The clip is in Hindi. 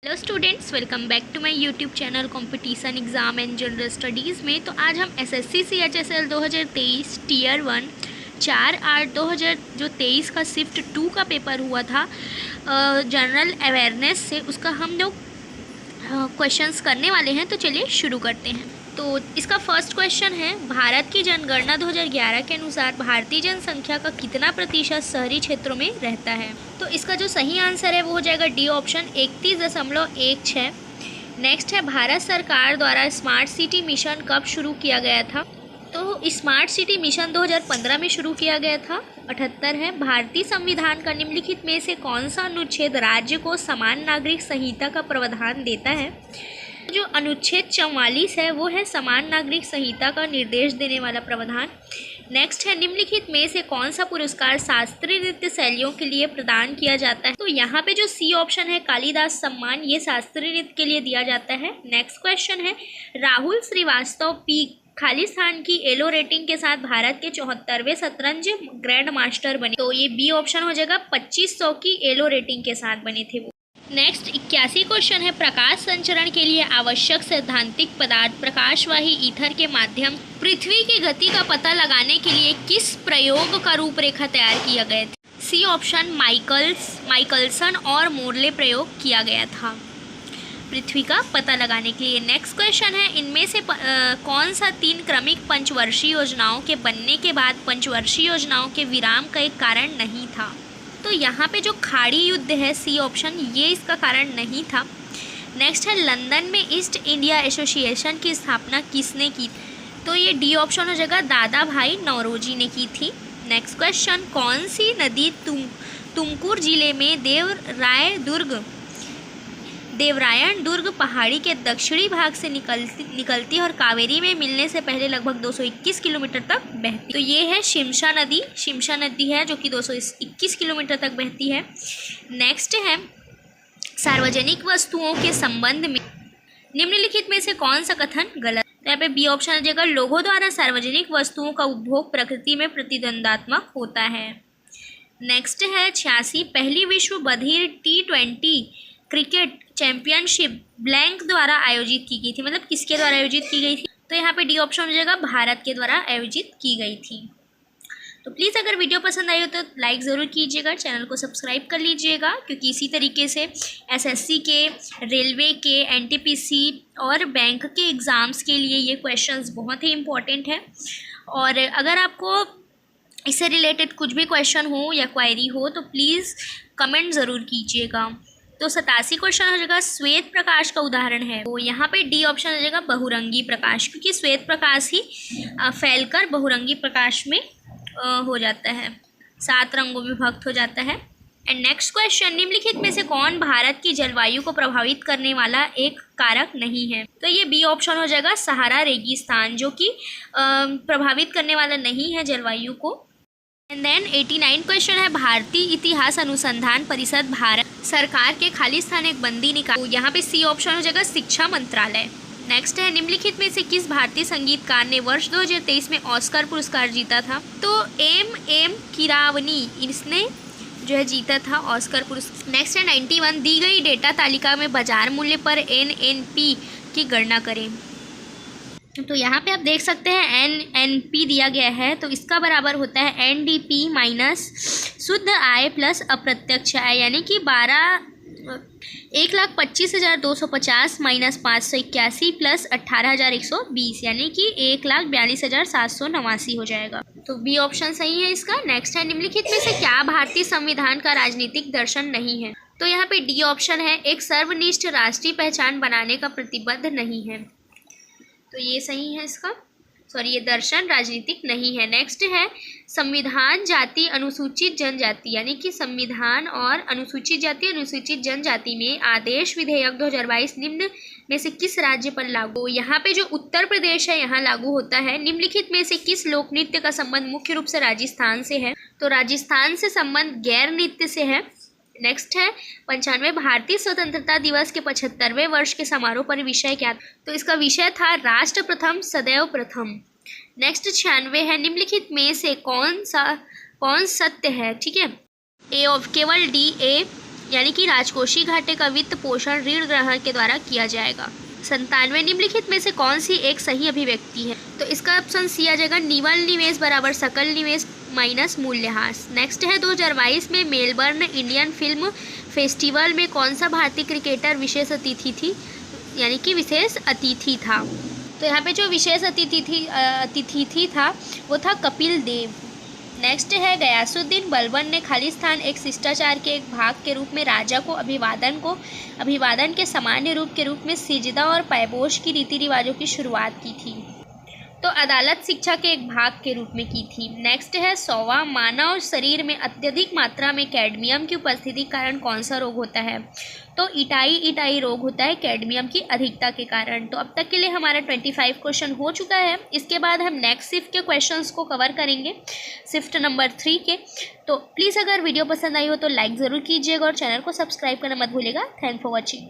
Hello students, welcome back to my YouTube channel competition exam and general studies में। तो आज हम एसएससी CHSL 2023 टीयर 1 4/8/2023 का शिफ्ट 2 का पेपर हुआ था जनरल अवेयरनेस से, उसका हम लोग क्वेश्चंस करने वाले हैं। तो चलिए शुरू करते हैं। तो इसका फर्स्ट क्वेश्चन है, भारत की जनगणना 2011 के अनुसार भारतीय जनसंख्या का कितना प्रतिशत शहरी क्षेत्रों में रहता है। तो इसका जो सही आंसर है वो हो जाएगा डी ऑप्शन 31.16। नेक्स्ट है, भारत सरकार द्वारा स्मार्ट सिटी मिशन कब शुरू किया गया था। तो स्मार्ट सिटी मिशन 2015 में शुरू किया गया था। 78 है, भारतीय संविधान का निम्नलिखित में से कौन सा अनुच्छेद राज्य को समान नागरिक संहिता का प्रावधान देता है। जो अनुच्छेद 44 है वो है समान नागरिक संहिता का निर्देश देने वाला प्रावधान। नेक्स्ट है, निम्नलिखित में से कौन सा पुरस्कार शास्त्रीय नृत्य शैलियों के लिए प्रदान किया जाता है। तो यहाँ पे जो सी ऑप्शन है कालिदास सम्मान, ये शास्त्रीय नृत्य के लिए दिया जाता है। नेक्स्ट क्वेश्चन है, राहुल श्रीवास्तव पी खाली स्थान की एलो रेटिंग के साथ भारत के 74वें शतरंज ग्रैंड मास्टर बने। तो ये बी ऑप्शन हो जाएगा, 2500 की एलो रेटिंग के साथ बने थे वो। नेक्स्ट 81 क्वेश्चन है, प्रकाश संचरण के लिए आवश्यक सैद्धांतिक पदार्थ प्रकाशवाही ईथर के माध्यम पृथ्वी की गति का पता लगाने के लिए किस प्रयोग का रूपरेखा तैयार किया गया था। सी ऑप्शन माइकलसन और मोरले प्रयोग किया गया था पृथ्वी का पता लगाने के लिए। नेक्स्ट क्वेश्चन है, इनमें से कौन सा 3 क्रमिक पंचवर्षीय योजनाओं के बनने के बाद पंचवर्षीय योजनाओं के विराम का एक कारण नहीं था। तो यहाँ पे जो खाड़ी युद्ध है, सी ऑप्शन, ये इसका कारण नहीं था। नेक्स्ट है, लंदन में ईस्ट इंडिया एसोसिएशन की स्थापना किसने की। तो ये डी ऑप्शन हो जाएगा, दादा भाई नौरोजी ने की थी। नेक्स्ट क्वेश्चन, कौन सी नदी तुमकुर जिले में देवरायन दुर्ग पहाड़ी के दक्षिणी भाग से निकलती और कावेरी में मिलने से पहले लगभग 221 किलोमीटर तक बहती। तो ये है शिमशा नदी है जो कि 221 किलोमीटर तक बहती है। नेक्स्ट है, सार्वजनिक वस्तुओं के संबंध में निम्नलिखित में से कौन सा कथन गलत। तो यहाँ पे बी ऑप्शन आ जाएगा, लोगों द्वारा सार्वजनिक वस्तुओं का उपभोग प्रकृति में प्रतिद्वंदात्मक होता है। नेक्स्ट है 86, पहली विश्व बधिर T20 क्रिकेट चैंपियनशिप ब्लैंक द्वारा आयोजित की गई थी, मतलब किसके द्वारा आयोजित की गई थी। तो यहाँ पे डी ऑप्शन हो जाएगा, भारत के द्वारा आयोजित की गई थी। तो प्लीज़ अगर वीडियो पसंद आई हो तो लाइक ज़रूर कीजिएगा, चैनल को सब्सक्राइब कर लीजिएगा, क्योंकि इसी तरीके से एसएससी के, रेलवे के, एनटीपीसी और बैंक के एग्ज़ाम्स के लिए ये क्वेश्चंस बहुत ही इम्पोर्टेंट है। और अगर आपको इससे रिलेटेड कुछ भी क्वेश्चन हो या क्वायरी हो तो प्लीज़ कमेंट ज़रूर कीजिएगा। तो 87 क्वेश्चन हो जाएगा, श्वेत प्रकाश का उदाहरण है। तो यहाँ पे डी ऑप्शन हो जाएगा, बहुरंगी प्रकाश, क्योंकि श्वेत प्रकाश ही फैलकर बहुरंगी प्रकाश में हो जाता है, 7 रंगों में विभक्त हो जाता है। एंड नेक्स्ट क्वेश्चन, निम्नलिखित में से कौन भारत की जलवायु को प्रभावित करने वाला एक कारक नहीं है। तो ये बी ऑप्शन हो जाएगा, सहारा रेगिस्तान, जो कि प्रभावित करने वाला नहीं है जलवायु को। एंड देन 89 क्वेश्चन है, भारतीय इतिहास अनुसंधान परिषद भारत सरकार के खाली स्थान एक बंदी निकाय। तो यहाँ पे सी ऑप्शन हो जाएगा, शिक्षा मंत्रालय। नेक्स्ट है, निम्नलिखित में से किस भारतीय संगीतकार ने वर्ष 2023 में ऑस्कर पुरस्कार जीता था। तो एम कीरावनी, इसने जो है जीता था ऑस्कर पुरस्कार। नेक्स्ट है 91, दी गई डेटा तालिका में बाजार मूल्य पर NNP की गणना करें। तो यहाँ पे आप देख सकते हैं NNP दिया गया है, तो इसका बराबर होता है NDP माइनस शुद्ध आय प्लस अप्रत्यक्ष आय, यानी कि 1,25,250 माइनस 581 प्लस 18,120, यानी कि 1,42,789 हो जाएगा। तो बी ऑप्शन सही है इसका। नेक्स्ट है, निम्नलिखित में से क्या भारतीय संविधान का राजनीतिक दर्शन नहीं है। तो यहाँ पे डी ऑप्शन है, एक सर्वनिष्ठ राष्ट्रीय पहचान बनाने का प्रतिबद्ध नहीं है। तो ये सही है इसका, ये दर्शन राजनीतिक नहीं है। नेक्स्ट है, संविधान जाति अनुसूचित जनजाति, यानी कि संविधान और अनुसूचित जाति अनुसूचित जनजाति में आदेश विधेयक 2022 निम्न में से किस राज्य पर लागू। यहाँ पे जो उत्तर प्रदेश है यहाँ लागू होता है। निम्नलिखित में से किस लोक नृत्य का संबंध मुख्य रूप से राजस्थान से है। तो राजस्थान से संबंध गैर नृत्य से है। नेक्स्ट है 95, भारतीय स्वतंत्रता दिवस के 75वें वर्ष के समारोह पर विषय क्या। तो इसका विषय था राष्ट्र प्रथम सदैव प्रथम। नेक्स्ट 96 है, निम्नलिखित में से कौन सत्य है। ठीक है, केवल डी ए यानी कि राजकोषीय घाटे का वित्त पोषण ऋण ग्रहण के द्वारा किया जाएगा। 97 निम्नलिखित में से कौन सी एक सही अभिव्यक्ति है? तो इसका ऑप्शन सी आ जाएगा, निवल निवेश बराबर सकल निवेश माइनस मूल्यह्रास। नेक्स्ट है 2022 में मेलबर्न इंडियन फिल्म फेस्टिवल में कौन सा भारतीय क्रिकेटर विशेष अतिथि यानी कि विशेष अतिथि था? तो यहाँ पे जो विशेष अतिथि था वो था कपिल देव। नेक्स्ट है गयासुद्दीन बलबन ने खालिस्तान एक शिष्टाचार के एक भाग के रूप में राजा को अभिवादन के सामान्य रूप के रूप में सिजदा और पैबोश की रीति रिवाजों की शुरुआत की थी। तो अदालत शिक्षा के एक भाग के रूप में की थी। नेक्स्ट है 100वां, मानव शरीर में अत्यधिक मात्रा में कैडमियम की उपस्थिति के कारण कौन सा रोग होता है? तो इटाई रोग होता है कैडमियम की अधिकता के कारण। तो अब तक के लिए हमारा 25 क्वेश्चन हो चुका है। इसके बाद हम नेक्स्ट शिफ्ट के क्वेश्चंस को कवर करेंगे, शिफ्ट नंबर 3 के। तो प्लीज़ अगर वीडियो पसंद आई हो तो लाइक ज़रूर कीजिएगा और चैनल को सब्सक्राइब करना मत भूलिएगा। Thank for watching.